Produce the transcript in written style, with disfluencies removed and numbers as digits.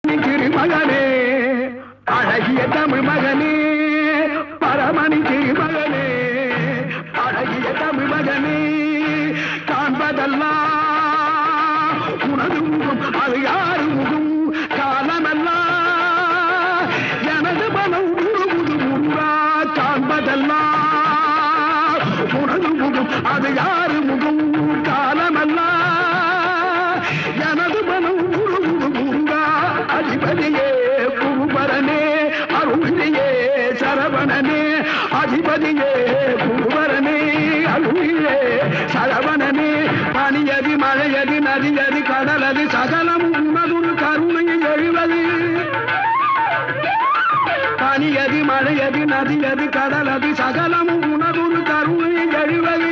திருமகனே அழகிய தமிழ் மகனே பரமணி திருமகனே அழகிய தமிழ் மகனே காண்பதெல்லாம் உனது முகம் அது யாரு முகம் காலமெல்லாம் எனது மனம் உருகுது முருகா காண்பதெல்லாம் உனது முகம் அது யாரு முகம் காலமெல்லாம் எனது மனம் உருகுது முருகா அதிபதியே குருபரனே அருளியே சரவணனே அதிபதியே குருபரனே அருளியே சரவணனே பனியதி மழையதி நதியதி கடலது சகலம் உனதுரு கருணையில் எழுவது பனியதி மழையதி நதியதி கடலது சகலம் உனதுரு கருணையில் எழுவது